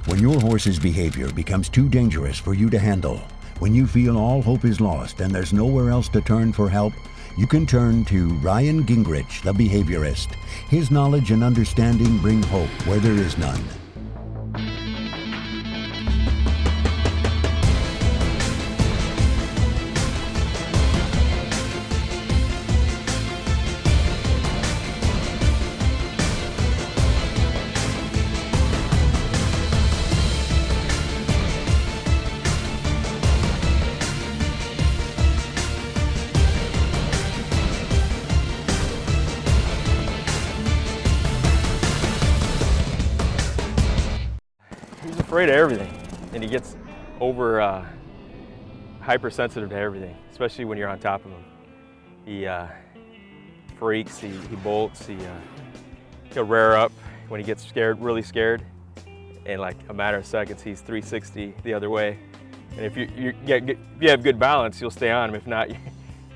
When your horse's behavior becomes too dangerous for you to handle, when you feel all hope is lost and there's nowhere else to turn for help, you can turn to Ryan Gingerich, the behaviorist. His knowledge and understanding bring hope where there is none. He's afraid of everything, and he gets over hypersensitive to everything, especially when you're on top of him. He freaks, he bolts, he'll rear up when he gets scared, really scared, and like a matter of seconds, he's 360 the other way. And if you have good balance, you'll stay on him. If not,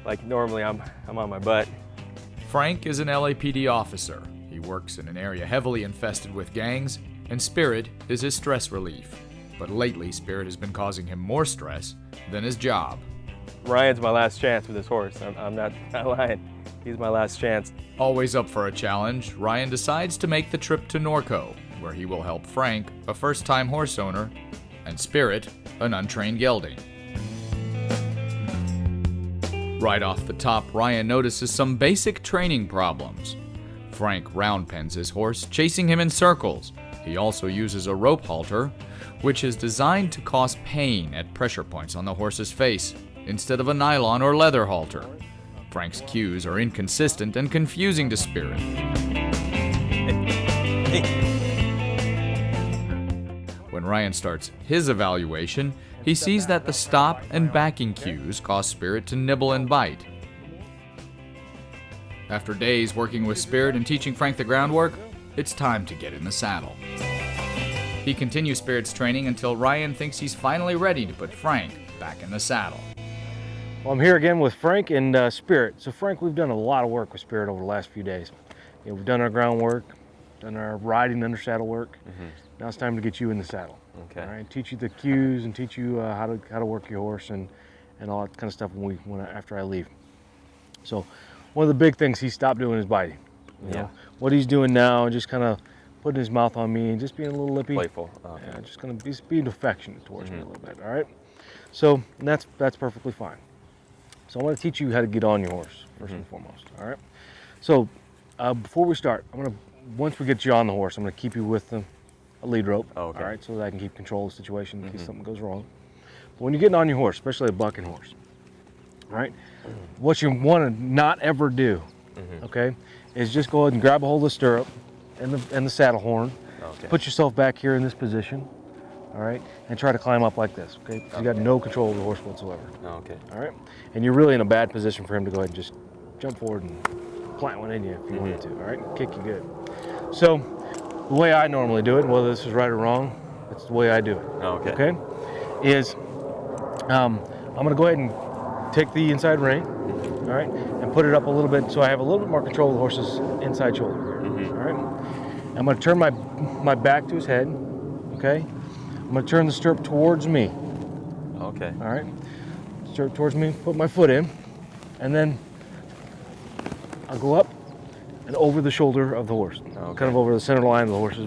like normally I'm on my butt. Frank is an LAPD officer. He works in an area heavily infested with gangs, and Spirit is his stress relief. But lately, Spirit has been causing him more stress than his job. Ryan's my last chance with this horse. I'm not lying. He's my last chance. Always up for a challenge, Ryan decides to make the trip to Norco, where he will help Frank, a first-time horse owner, and Spirit, an untrained gelding. Right off the top, Ryan notices some basic training problems. Frank round pens his horse, chasing him in circles. He also uses a rope halter, which is designed to cause pain at pressure points on the horse's face, instead of a nylon or leather halter. Frank's cues are inconsistent and confusing to Spirit. When Ryan starts his evaluation, he sees that the stop and backing cues cause Spirit to nibble and bite. After days working with Spirit and teaching Frank the groundwork, it's time to get in the saddle. He continues Spirit's training until Ryan thinks he's finally ready to put Frank back in the saddle. Well, I'm here again with Frank and Spirit. So Frank, we've done a lot of work with Spirit over the last few days. We've done our groundwork, done our riding under saddle work. Now it's time to get you in the saddle. Okay. All right, teach you the cues and teach you how to work your horse and all that kind of stuff after I leave. So one of the big things he stopped doing is biting. You know? What he's doing now, just kind of putting his mouth on me and just being a little lippy. Playful. Okay. Yeah, just gonna be being affectionate towards me a little bit. All right. So that's perfectly fine. So I want to teach you how to get on your horse first and foremost. All right. So before we start, once we get you on the horse, I'm gonna keep you with a lead rope. Okay. All right, so that I can keep control of the situation in case something goes wrong. But when you're getting on your horse, especially a bucking horse, all right, what you want to not ever do, okay, is just go ahead and grab a hold of the stirrup and the saddle horn. Okay. Put yourself back here in this position, all right, and try to climb up like this, okay? You got no control of the horse whatsoever. Okay. All right, and you're really in a bad position for him to go ahead and just jump forward and plant one in you if you wanted to, all right? Kick you good. So the way I normally do it, whether this is right or wrong, it's the way I do it. Okay. Okay, is I'm gonna go ahead and take the inside rein, all right, and put it up a little bit so I have a little bit more control of the horse's inside shoulder here, all right? I'm gonna turn my back to his head, okay? I'm gonna turn the stirrup towards me. Okay. All right, stirrup towards me, put my foot in, and then I'll go up and over the shoulder of the horse, kind of over the center line of the horse's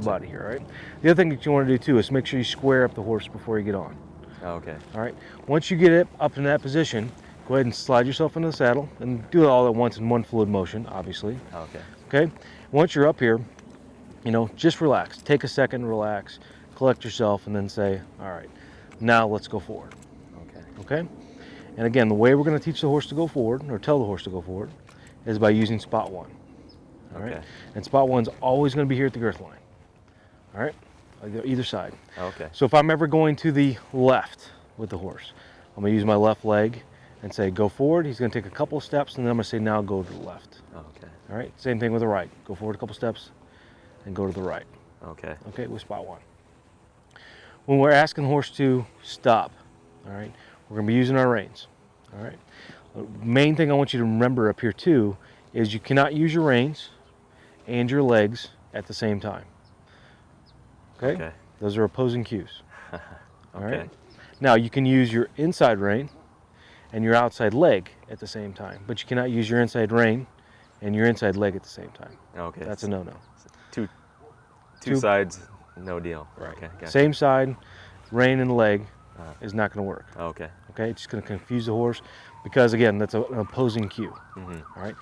body here, all right? The other thing that you wanna do too is make sure you square up the horse before you get on. Okay. All right, once you get it up in that position, go ahead and slide yourself into the saddle and do it all at once in one fluid motion, obviously. Okay. Okay, once you're up here, just relax. Take a second, relax, collect yourself, and then say, all right, now let's go forward. Okay. Okay, and again, the way we're going to teach the horse to go forward, or tell the horse to go forward, is by using spot one. All right, and spot one's always going to be here at the girth line. All right, either side. Okay. So if I'm ever going to the left with the horse, I'm going to use my left leg and say go forward. He's going to take a couple of steps, and then I'm going to say now go to the left. Okay. All right, same thing with the right. Go forward a couple steps and go to the right. Okay. Okay, with spot one. When we're asking the horse to stop, all right, we're going to be using our reins. All right. The main thing I want you to remember up here too is you cannot use your reins and your legs at the same time. Okay? Those are opposing cues. All Okay. right. Now you can use your inside rein and your outside leg at the same time, but you cannot use your inside rein and your inside leg at the same time. Okay. That's a no-no. Two sides, no deal. Right. Okay. Gotcha. Same side, rein and leg is not going to work. Okay. Okay, it's just going to confuse the horse because, again, that's an opposing cue. All right,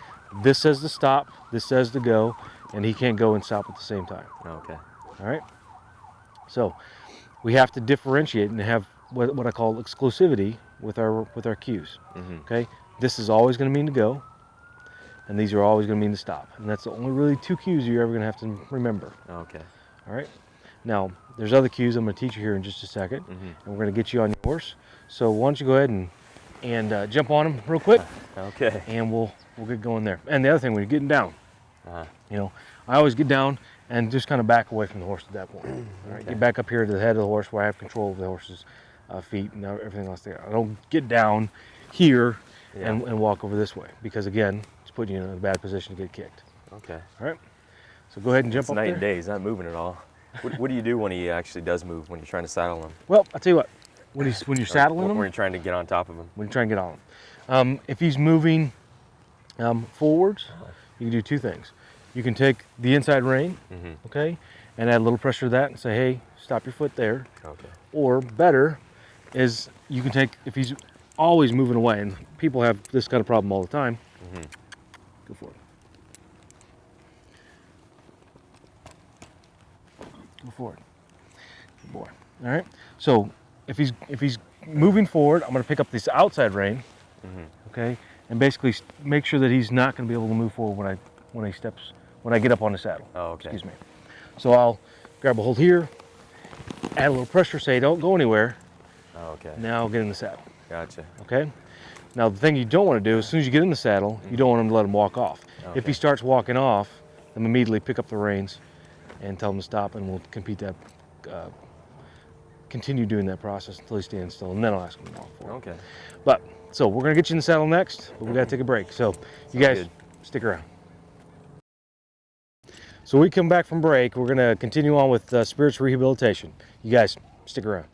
this says to stop, this says to go, and he can't go and stop at the same time. Okay. All right, so we have to differentiate and have what I call exclusivity with our cues. Okay, this is always going to mean to go, and these are always going to mean to stop, and that's the only really two cues you're ever going to have to remember. Okay. All right. Now, there's other cues I'm going to teach you here in just a second, and we're going to get you on your horse. So why don't you go ahead and jump on him real quick, Okay. and we'll get going there. And the other thing, when you're getting down, you know, I always get down and just kind of back away from the horse at that point. All right, get back up here to the head of the horse where I have control of the horse's feet and everything else there. I don't get down here and walk over this way because, again, it's putting you in a bad position to get kicked. Okay. All right. So go ahead and jump It's up night there. and day. He's not moving at all. What do you do when he actually does move? When you're trying to saddle him? Well, I'll tell you what. When you're saddling him, When you're trying to get on top of him? when you try and get on him. If he's moving forwards, you can do two things. You can take the inside rein, okay, and add a little pressure to that and say, hey, stop your foot there. Okay. Or better is you can take, if he's always moving away, and people have this kind of problem all the time, go for it. Go for it. Good boy. All right. So if he's moving forward, I'm going to pick up this outside rein, okay, and basically make sure that he's not going to be able to move forward when I get up on the saddle. Oh, okay. Excuse me. So I'll grab a hold here, add a little pressure, say don't go anywhere. Oh, okay. Now get in the saddle. Gotcha. Okay. Now the thing you don't want to do, as soon as you get in the saddle, you don't want him to let him walk off. Okay. If he starts walking off, then immediately pick up the reins and tell him to stop, and we'll continue doing that process until he stands still, and then I'll ask him to walk forward. Okay. But so we're gonna get you in the saddle next, but we gotta take a break. So you guys good. stick around. So when we come back from break, we're gonna continue on with spirits rehabilitation. You guys stick around.